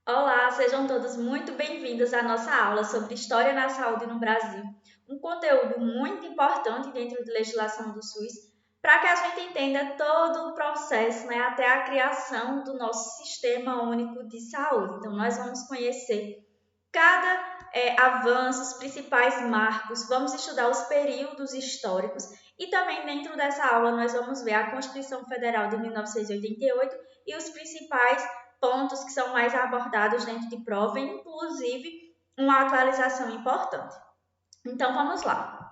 Olá, sejam todos muito bem-vindos à nossa aula sobre História na Saúde no Brasil, um conteúdo muito importante dentro da legislação do SUS, para que a gente entenda todo o processo, né, até a criação do nosso Sistema Único de Saúde. Então, nós vamos conhecer cada avanço, os principais marcos, vamos estudar os períodos históricos e também dentro dessa aula nós vamos ver a Constituição Federal de 1988 e os principais pontos que são mais abordados dentro de prova, inclusive uma atualização importante. Então vamos lá.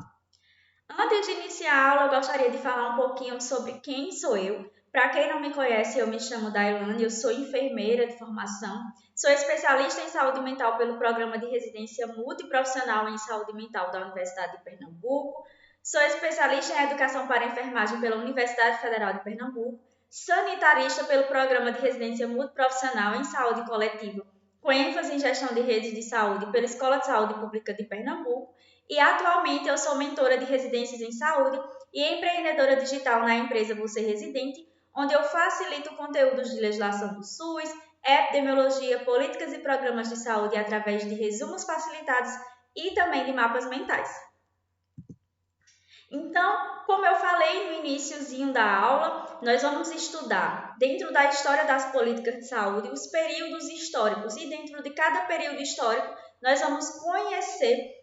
Antes de iniciar a aula, eu gostaria de falar um pouquinho sobre quem sou eu. Para quem não me conhece, eu me chamo Dailane, eu sou enfermeira de formação, sou especialista em saúde mental pelo Programa de Residência Multiprofissional em Saúde Mental da Universidade de Pernambuco, sou especialista em Educação para Enfermagem pela Universidade Federal de Pernambuco, sanitarista pelo Programa de Residência Multiprofissional em Saúde Coletiva, com ênfase em Gestão de Redes de Saúde pela Escola de Saúde Pública de Pernambuco, e atualmente eu sou mentora de residências em saúde e empreendedora digital na empresa Você Residente, onde eu facilito conteúdos de legislação do SUS, epidemiologia, políticas e programas de saúde através de resumos facilitados e também de mapas mentais. Então, como eu falei no iniciozinho da aula, nós vamos estudar, dentro da história das políticas de saúde, os períodos históricos e dentro de cada período histórico, nós vamos conhecer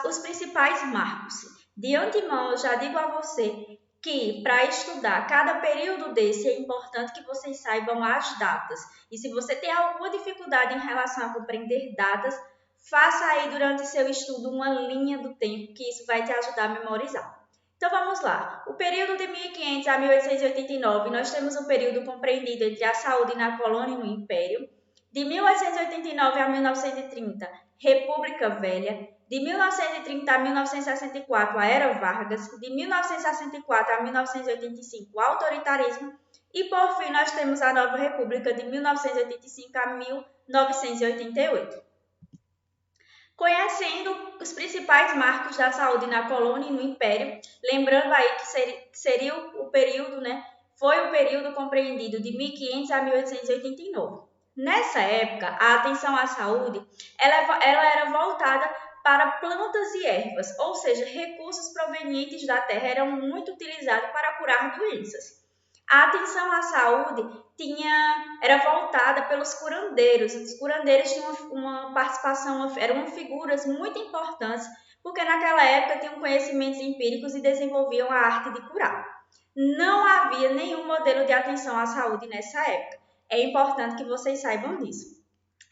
os principais marcos. De antemão, eu já digo a você que para estudar cada período desse é importante que vocês saibam as datas. E se você tem alguma dificuldade em relação a compreender datas, faça aí durante seu estudo uma linha do tempo, que isso vai te ajudar a memorizar. Então vamos lá. O período de 1500 a 1889, nós temos um período compreendido entre a saúde na colônia e no império. De 1889 a 1930, República Velha. De 1930 a 1964, a Era Vargas. De 1964 a 1985, o autoritarismo. E, por fim, nós temos a Nova República de 1985 a 1988. Conhecendo os principais marcos da saúde na colônia e no império, lembrando aí que seria o período, né? Foi o período compreendido de 1500 a 1889. Nessa época, a atenção à saúde ela era voltada para plantas e ervas, ou seja, recursos provenientes da terra eram muito utilizados para curar doenças. A atenção à saúde era voltada pelos curandeiros. Os curandeiros tinham uma participação, eram figuras muito importantes, porque naquela época tinham conhecimentos empíricos e desenvolviam a arte de curar. Não havia nenhum modelo de atenção à saúde nessa época. É importante que vocês saibam disso.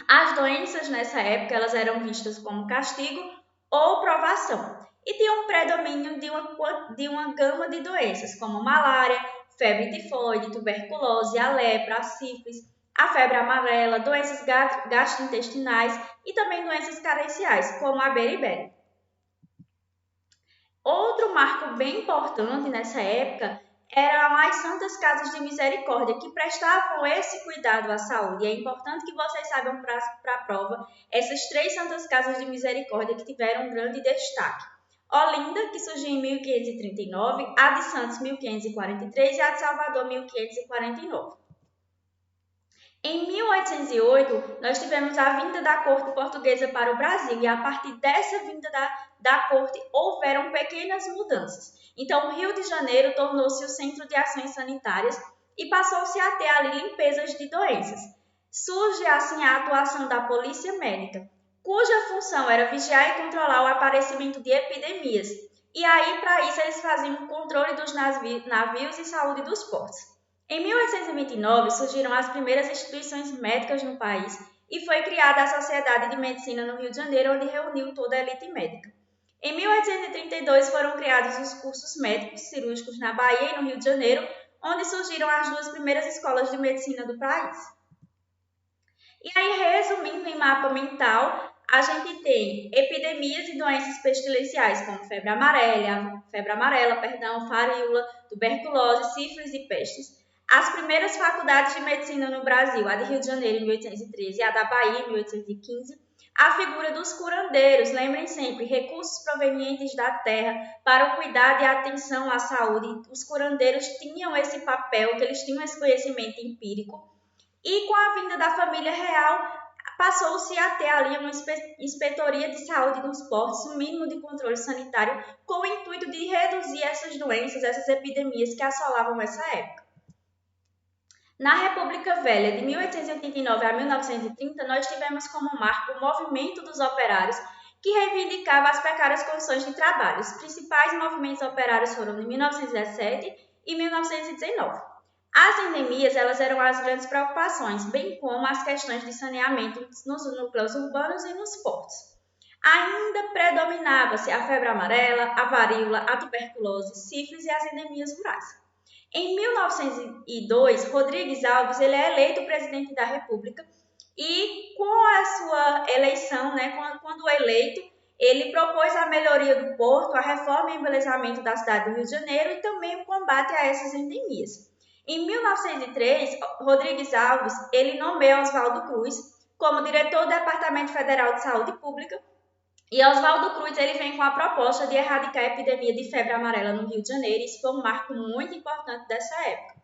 As doenças nessa época elas eram vistas como castigo ou provação e tinha um predomínio de uma gama de doenças, como malária, febre tifoide, tuberculose, a lepra, a sífilis, a febre amarela, doenças gastrointestinais e também doenças carenciais, como a beriberi. Outro marco bem importante nessa época eram as Santas Casas de Misericórdia, que prestavam esse cuidado à saúde. E é importante que vocês saibam para a prova essas três Santas Casas de Misericórdia que tiveram um grande destaque. Olinda, que surgiu em 1539, a de Santos, 1543 e a de Salvador, 1549. Em 1808, nós tivemos a vinda da corte portuguesa para o Brasil e a partir dessa vinda da corte houveram pequenas mudanças. Então, o Rio de Janeiro tornou-se o centro de ações sanitárias e passou-se a ter ali limpezas de doenças. Surge assim a atuação da polícia médica, cuja função era vigiar e controlar o aparecimento de epidemias. E aí, para isso, eles faziam o controle dos navios e saúde dos portos. Em 1829, surgiram as primeiras instituições médicas no país e foi criada a Sociedade de Medicina no Rio de Janeiro, onde reuniu toda a elite médica. Em 1832, foram criados os cursos médicos cirúrgicos na Bahia e no Rio de Janeiro, onde surgiram as duas primeiras escolas de medicina do país. E aí, resumindo em mapa mental, a gente tem epidemias e doenças pestilenciais, como febre amarela, varíola, tuberculose, sífilis e pestes. As primeiras faculdades de medicina no Brasil, a de Rio de Janeiro em 1813 e a da Bahia em 1815. A figura dos curandeiros, lembrem sempre, recursos provenientes da terra para o cuidado e a atenção à saúde. Os curandeiros tinham esse papel, que eles tinham esse conhecimento empírico. E com a vinda da família real, passou-se a ter ali uma inspetoria de saúde nos portos, um mínimo de controle sanitário, com o intuito de reduzir essas doenças, essas epidemias que assolavam essa época. Na República Velha, de 1889 a 1930, nós tivemos como marco o movimento dos operários, que reivindicava as precárias condições de trabalho. Os principais movimentos operários foram de 1917 e 1919. As endemias, elas eram as grandes preocupações, bem como as questões de saneamento nos núcleos urbanos e nos portos. Ainda predominava-se a febre amarela, a varíola, a tuberculose, sífilis e as endemias rurais. Em 1902, Rodrigues Alves ele é eleito presidente da República e com a sua eleição, quando eleito, ele propôs a melhoria do porto, a reforma e embelezamento da cidade do Rio de Janeiro e também o combate a essas endemias. Em 1903, Rodrigues Alves ele nomeia Oswaldo Cruz como diretor do Departamento Federal de Saúde Pública. E Oswaldo Cruz ele vem com a proposta de erradicar a epidemia de febre amarela no Rio de Janeiro. Isso foi um marco muito importante dessa época.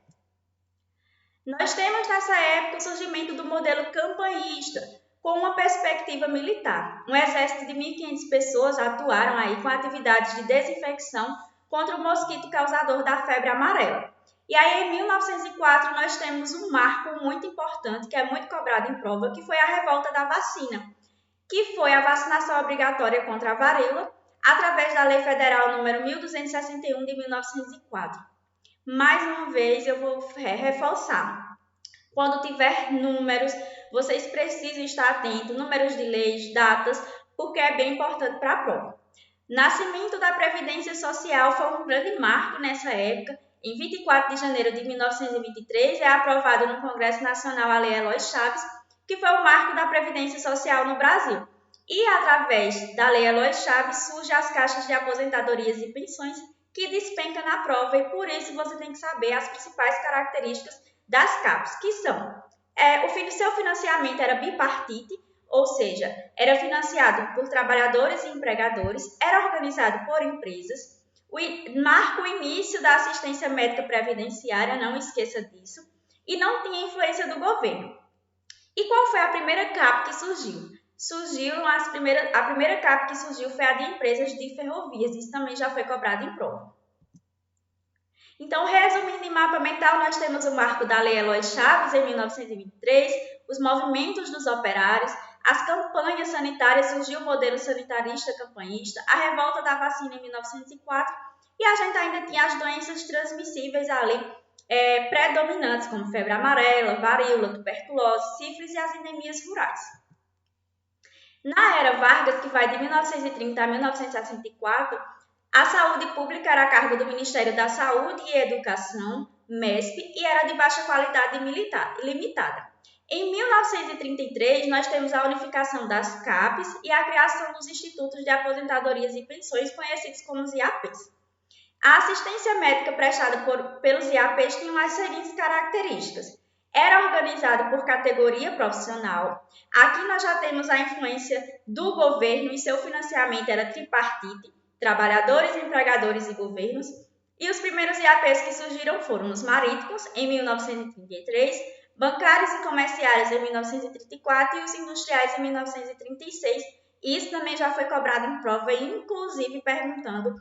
Nós temos nessa época o surgimento do modelo campanhista, com uma perspectiva militar. Um exército de 1.500 pessoas atuaram aí com atividades de desinfecção contra o mosquito causador da febre amarela. E aí, em 1904, nós temos um marco muito importante, que é muito cobrado em prova, que foi a revolta da vacina, que foi a vacinação obrigatória contra a varíola, através da Lei Federal número 1261 de 1904. Mais uma vez, eu vou reforçar. Quando tiver números, vocês precisam estar atentos, números de leis, datas, porque é bem importante para a prova. Nascimento da Previdência Social foi um grande marco nessa época. Em 24 de janeiro de 1923, é aprovado no Congresso Nacional a Lei Eloy Chaves, que foi o marco da Previdência Social no Brasil. E, através da Lei Eloy Chaves, surgem as caixas de aposentadorias e pensões, que despenca na prova, e por isso você tem que saber as principais características das CAPs, que são, o seu financiamento era bipartite, ou seja, era financiado por trabalhadores e empregadores, era organizado por empresas, marca o início da assistência médica previdenciária, não esqueça disso, e não tinha influência do governo. E qual foi a primeira CAP que surgiu? A primeira CAP que surgiu foi a de empresas de ferrovias, isso também já foi cobrado em prova. Então, resumindo em mapa mental, nós temos o marco da Lei Eloy Chaves, em 1923, os movimentos dos operários, as campanhas sanitárias, surgiu o modelo sanitarista campanhista, a revolta da vacina em 1904, e a gente ainda tinha as doenças transmissíveis ali, predominantes, como febre amarela, varíola, tuberculose, sífilis e as endemias rurais. Na era Vargas, que vai de 1930 a 1964, a saúde pública era a cargo do Ministério da Saúde e Educação, MESP, e era de baixa qualidade e limitada. Em 1933, nós temos a unificação das CAPs e a criação dos Institutos de Aposentadorias e Pensões, conhecidos como os IAPs. A assistência médica prestada pelos IAPs tinha as seguintes características. Era organizado por categoria profissional. Aqui nós já temos a influência do governo e seu financiamento era tripartite, trabalhadores, empregadores e governos. E os primeiros IAPs que surgiram foram os marítimos, em 1933, bancários e comerciários, em 1934 e os industriais, em 1936. Isso também já foi cobrado em prova, inclusive perguntando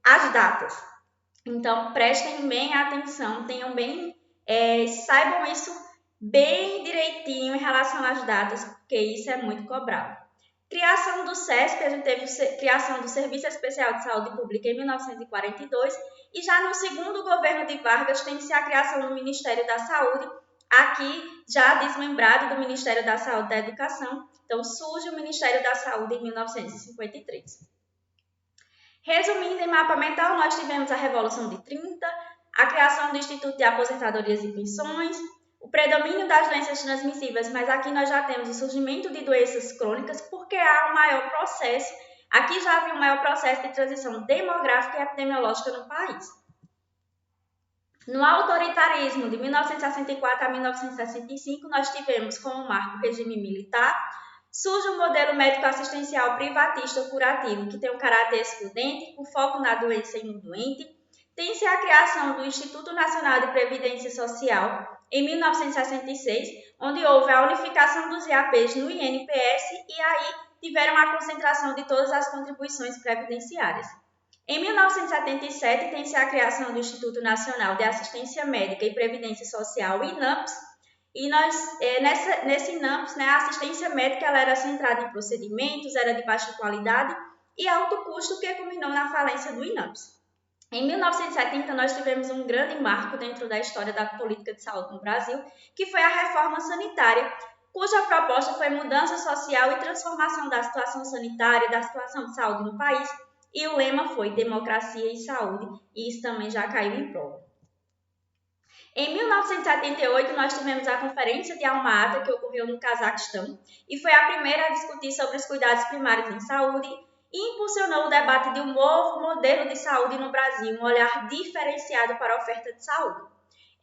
as datas. Então, prestem bem atenção, saibam isso bem direitinho em relação às datas, porque isso é muito cobrado. Criação do SESP, a gente teve criação do Serviço Especial de Saúde Pública em 1942, e já no segundo governo de Vargas tem-se a criação do Ministério da Saúde, aqui já desmembrado do Ministério da Saúde e da Educação. Então, surge o Ministério da Saúde em 1953. Resumindo em mapa mental, nós tivemos a Revolução de 30, a criação do Instituto de Aposentadorias e Pensões, o predomínio das doenças transmissíveis, mas aqui nós já temos o surgimento de doenças crônicas, porque há um maior processo, aqui já havia um maior processo de transição demográfica e epidemiológica no país. No autoritarismo de 1964 a 1965, nós tivemos como marco o regime militar. Surge um modelo médico-assistencial privatista curativo, que tem um caráter excludente, com foco na doença e no doente. Tem-se a criação do Instituto Nacional de Previdência Social, em 1966, onde houve a unificação dos IAPs no INPS e aí tiveram a concentração de todas as contribuições previdenciárias. Em 1977, tem-se a criação do Instituto Nacional de Assistência Médica e Previdência Social, INAMPS, e nesse INAMPS, a assistência médica ela era centrada em procedimentos, era de baixa qualidade e alto custo, que culminou na falência do INAMPS. Em 1970, nós tivemos um grande marco dentro da história da política de saúde no Brasil, que foi a reforma sanitária, cuja proposta foi mudança social e transformação da situação sanitária, da situação de saúde no país, e o lema foi democracia e saúde, e isso também já caiu em prova. Em 1978, nós tivemos a Conferência de Alma-Ata, que ocorreu no Cazaquistão, e foi a primeira a discutir sobre os cuidados primários em saúde e impulsionou o debate de um novo modelo de saúde no Brasil, um olhar diferenciado para a oferta de saúde.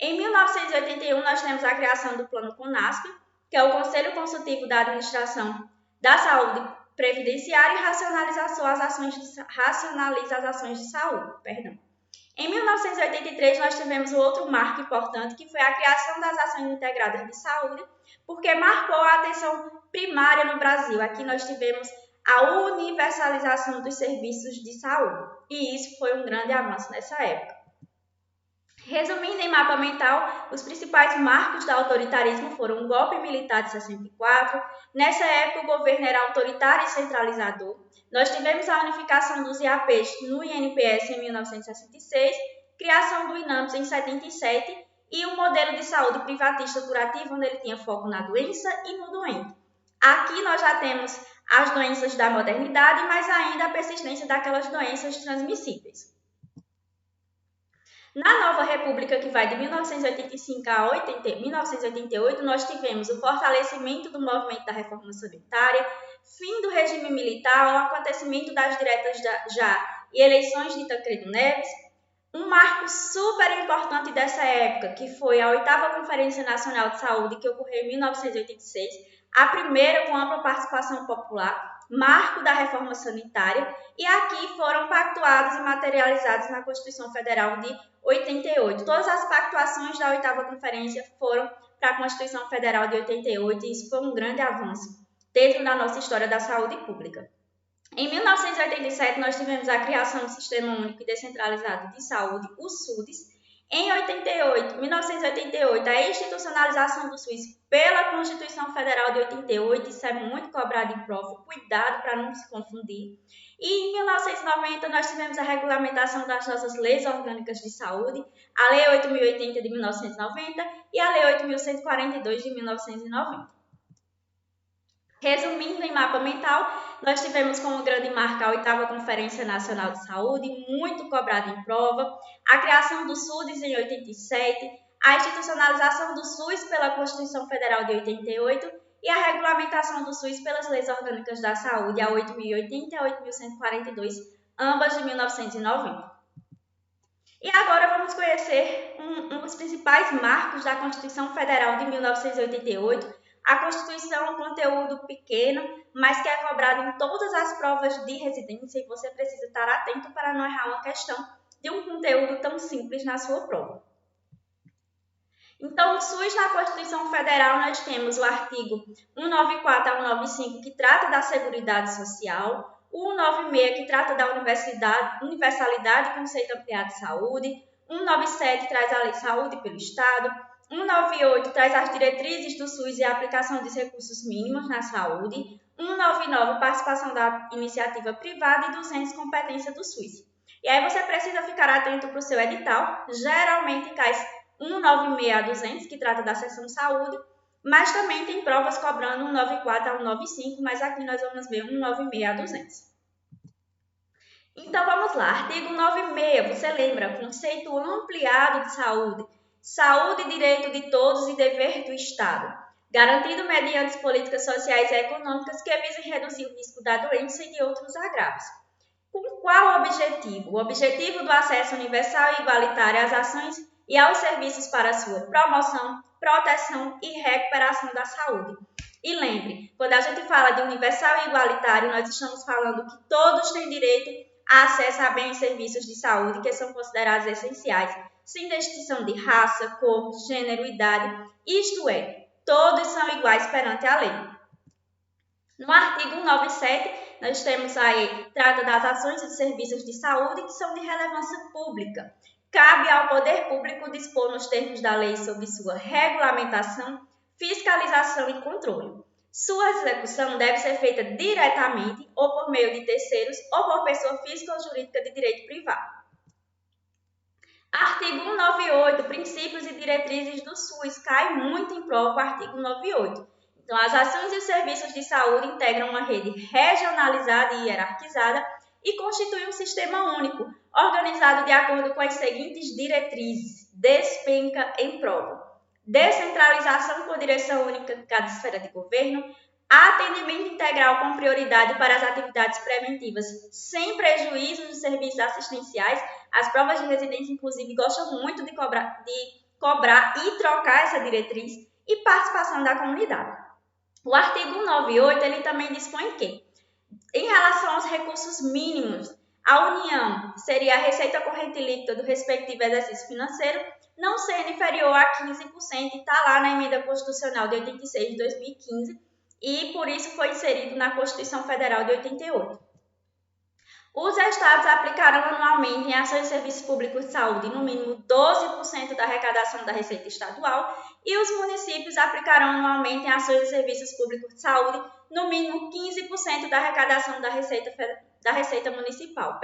Em 1981, nós temos a criação do Plano CONASP, que é o Conselho Consultivo da Administração da Saúde Previdenciária e racionaliza as ações de saúde. Em 1983, nós tivemos outro marco importante, que foi a criação das ações integradas de saúde, porque marcou a atenção primária no Brasil. Aqui nós tivemos a universalização dos serviços de saúde, e isso foi um grande avanço nessa época. Resumindo em mapa mental, os principais marcos do autoritarismo foram o golpe militar de 64. Nessa época, o governo era autoritário e centralizador. Nós tivemos a unificação dos IAPs no INPS em 1966, criação do INAMPS em 77 e um modelo de saúde privatista curativo, onde ele tinha foco na doença e no doente. Aqui nós já temos as doenças da modernidade, mas ainda a persistência daquelas doenças transmissíveis. Na nova república, que vai de 1985 a 1988, nós tivemos o fortalecimento do movimento da reforma sanitária, fim do regime militar, o acontecimento das diretas já e eleições de Tancredo Neves. Um marco super importante dessa época, que foi a 8ª Conferência Nacional de Saúde, que ocorreu em 1986, a primeira com ampla participação popular, marco da reforma sanitária, e aqui foram pactuados e materializados na Constituição Federal de 88. Todas as pactuações da 8ª Conferência foram para a Constituição Federal de 88, e isso foi um grande avanço dentro da nossa história da saúde pública. Em 1987, nós tivemos a criação do Sistema Único e Descentralizado de Saúde, o SUDES. Em 1988, a institucionalização do SUS pela Constituição Federal de 88, isso é muito cobrado em prova, cuidado para não se confundir. E em 1990, nós tivemos a regulamentação das nossas leis orgânicas de saúde, a Lei 8.080 de 1990 e a Lei 8.142 de 1990. Resumindo em mapa mental, nós tivemos como grande marca a 8ª Conferência Nacional de Saúde, muito cobrada em prova, a criação do SUDES em 87, a institucionalização do SUS pela Constituição Federal de 88 e a regulamentação do SUS pelas Leis Orgânicas da Saúde, a 8.080 e a 8.142, ambas de 1990. E agora vamos conhecer um dos principais marcos da Constituição Federal de 1988, a Constituição é um conteúdo pequeno, mas que é cobrado em todas as provas de residência e você precisa estar atento para não errar uma questão de um conteúdo tão simples na sua prova. Então, o SUS na Constituição Federal, nós temos o artigo 194 a 195, que trata da Seguridade Social, o 196, que trata da universalidade e conceito ampliado de saúde, 197 traz a Lei de Saúde pelo Estado, 198 traz as diretrizes do SUS e a aplicação dos recursos mínimos na saúde, 199 participação da iniciativa privada e 200 competência do SUS. E aí você precisa ficar atento para o seu edital, geralmente cai 196 a 200, que trata da seção saúde, mas também tem provas cobrando 194 a 195, mas aqui nós vamos ver 196 a 200. Então vamos lá, artigo 96, você lembra, conceito ampliado de saúde. Saúde e direito de todos e dever do Estado, garantido mediante políticas sociais e econômicas que visem reduzir o risco da doença e de outros agravos. Com qual objetivo? O objetivo do acesso universal e igualitário às ações e aos serviços para sua promoção, proteção e recuperação da saúde. E lembre, quando a gente fala de universal e igualitário, nós estamos falando que todos têm direito a acesso a bens e serviços de saúde que são considerados essenciais, sem distinção de raça, cor, gênero, idade, isto é, todos são iguais perante a lei. No artigo 197, nós temos aí, trata das ações e serviços de saúde que são de relevância pública. Cabe ao poder público dispor nos termos da lei sobre sua regulamentação, fiscalização e controle. Sua execução deve ser feita diretamente ou por meio de terceiros ou por pessoa física ou jurídica de direito privado. Artigo 198, princípios e diretrizes do SUS, cai muito em prova o artigo 198. Então, as ações e os serviços de saúde integram uma rede regionalizada e hierarquizada e constituem um sistema único, organizado de acordo com as seguintes diretrizes. Despenca em prova. Descentralização por direção única de cada esfera de governo, atendimento integral com prioridade para as atividades preventivas, sem prejuízo dos serviços assistenciais. As provas de residência, inclusive, gostam muito de cobrar e trocar essa diretriz, e participação da comunidade. O artigo 198, ele também dispõe que, em relação aos recursos mínimos, a União seria a receita corrente líquida do respectivo exercício financeiro, não sendo inferior a 15%, e está lá na Emenda Constitucional de 86 de 2015, e por isso foi inserido na Constituição Federal de 88. Os estados aplicarão anualmente em ações e serviços públicos de saúde no mínimo 12% da arrecadação da receita estadual, e os municípios aplicarão anualmente em ações e serviços públicos de saúde no mínimo 15% da arrecadação da receita municipal.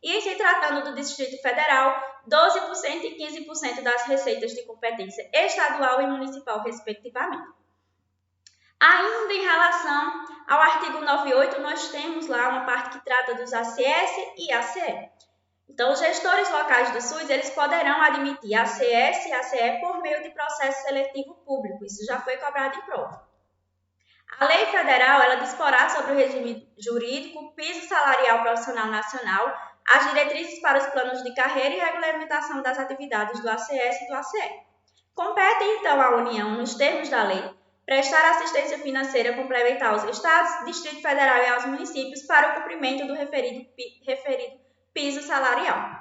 E em se tratando do Distrito Federal, 12% e 15% das receitas de competência estadual e municipal, respectivamente. Ainda em relação ao artigo 98, nós temos lá uma parte que trata dos ACS e ACE. Então, os gestores locais do SUS, eles poderão admitir ACS e ACE por meio de processo seletivo público. Isso já foi cobrado em prova. A lei federal, ela disporá sobre o regime jurídico, o piso salarial profissional nacional, as diretrizes para os planos de carreira e regulamentação das atividades do ACS e do ACE. Compete, então, à União, nos termos da lei, prestar assistência financeira complementar aos estados, Distrito Federal e aos municípios para o cumprimento do referido piso salarial.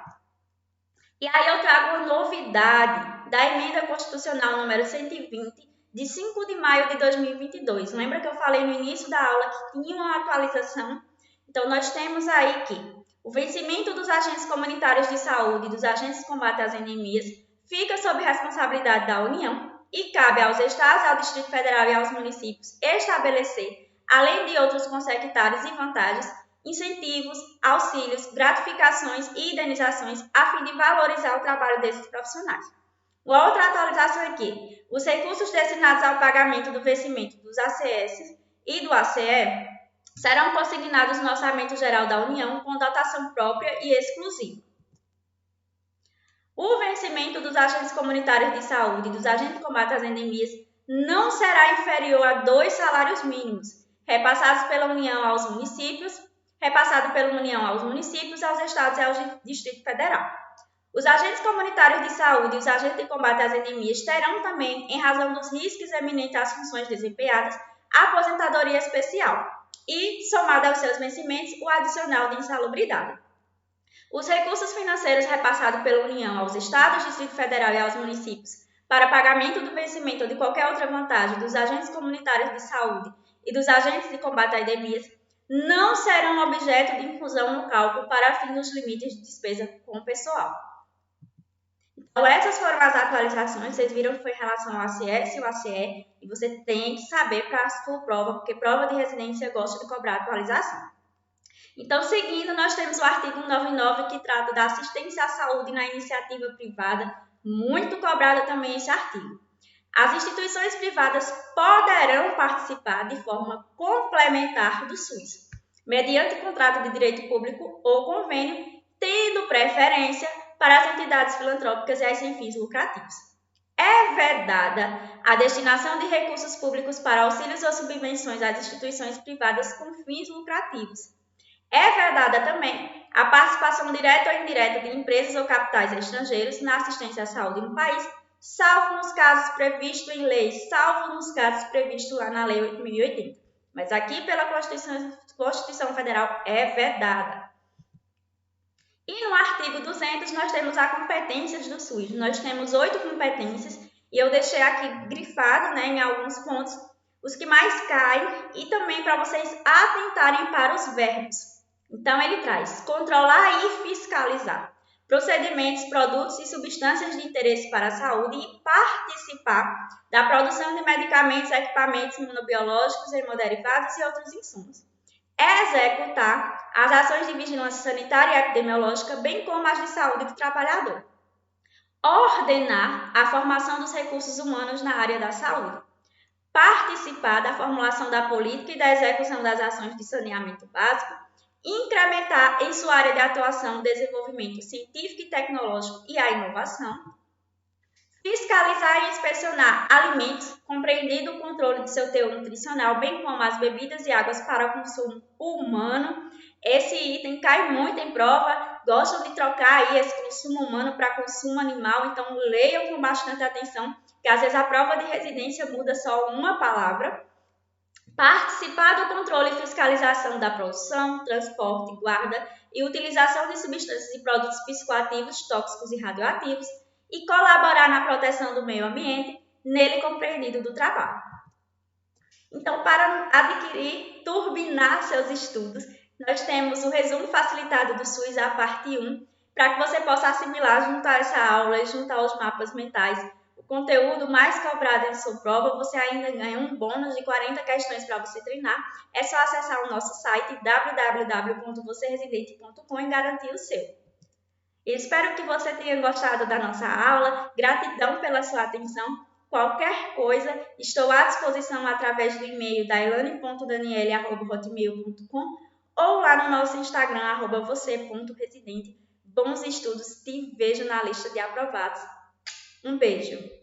E aí eu trago uma novidade da Emenda Constitucional número 120, de 5 de maio de 2022. Lembra que eu falei no início da aula que tinha uma atualização? Então, nós temos aí que o vencimento dos agentes comunitários de saúde e dos agentes de combate às endemias fica sob responsabilidade da União, e cabe aos estados, ao Distrito Federal e aos municípios estabelecer, além de outros consectários e vantagens, incentivos, auxílios, gratificações e indenizações a fim de valorizar o trabalho desses profissionais. Uma outra atualização aqui: os recursos destinados ao pagamento do vencimento dos ACS e do ACE serão consignados no Orçamento Geral da União com dotação própria e exclusiva. O vencimento dos agentes comunitários de saúde e dos agentes de combate às endemias não será inferior a 2 salários mínimos, repassados pela União aos municípios, aos estados e ao Distrito Federal. Os agentes comunitários de saúde e os agentes de combate às endemias terão também, em razão dos riscos eminentes às funções desempenhadas, a aposentadoria especial e, somado aos seus vencimentos, o adicional de insalubridade. Os recursos financeiros repassados pela União aos estados, Distrito Federal e aos municípios para pagamento do vencimento ou de qualquer outra vantagem dos agentes comunitários de saúde e dos agentes de combate a endemias não serão objeto de inclusão no cálculo para fim dos limites de despesa com o pessoal. Então, essas foram as atualizações. Vocês viram que foi em relação ao ACS e ao ACE, e você tem que saber para a sua prova, porque prova de residência gosta de cobrar atualização. Então, seguindo, nós temos o artigo 199, que trata da assistência à saúde na iniciativa privada, muito cobrada também esse artigo. As instituições privadas poderão participar de forma complementar do SUS, mediante contrato de direito público ou convênio, tendo preferência para as entidades filantrópicas e as sem fins lucrativos. É vedada a destinação de recursos públicos para auxílios ou subvenções às instituições privadas com fins lucrativos. É vedada também a participação direta ou indireta de empresas ou capitais estrangeiros na assistência à saúde no país, salvo nos casos previstos em lei, salvo nos casos previstos lá na Lei 8.080. Mas aqui pela Constituição Federal é vedada. E no artigo 200 nós temos as competências do SUS. Nós temos 8 competências E eu deixei aqui grifado, né, em alguns pontos, os que mais caem e também para vocês atentarem para os verbos. Então, ele traz controlar e fiscalizar procedimentos, produtos e substâncias de interesse para a saúde e participar da produção de medicamentos, equipamentos imunobiológicos, hemoderivados e outros insumos. Executar as ações de vigilância sanitária e epidemiológica, bem como as de saúde do trabalhador. Ordenar a formação dos recursos humanos na área da saúde. Participar da formulação da política e da execução das ações de saneamento básico. Incrementar em sua área de atuação o desenvolvimento científico e tecnológico e a inovação. Fiscalizar e inspecionar alimentos, compreendido o controle de seu teor nutricional, bem como as bebidas e águas para consumo humano. Esse item cai muito em prova, gostam de trocar aí esse consumo humano para consumo animal, então leiam com bastante atenção, que às vezes a prova de residência muda só uma palavra. Participar do controle e fiscalização da produção, transporte, guarda e utilização de substâncias e produtos psicoativos, tóxicos e radioativos e colaborar na proteção do meio ambiente, nele compreendido do trabalho. Então, para adquirir, turbinar seus estudos, nós temos o resumo facilitado do SUS, a parte 1, para que você possa assimilar, juntar essa aula, juntar os mapas mentais, o conteúdo mais cobrado em sua prova, você ainda ganha um bônus de 40 questões para você treinar. É só acessar o nosso site www.vocêresidente.com e garantir o seu. Espero que você tenha gostado da nossa aula. Gratidão pela sua atenção. Qualquer coisa, estou à disposição através do e-mail dailane.daniele@hotmail.com ou lá no nosso Instagram, @você.residente. Bons estudos, te vejo na lista de aprovados. Um beijo!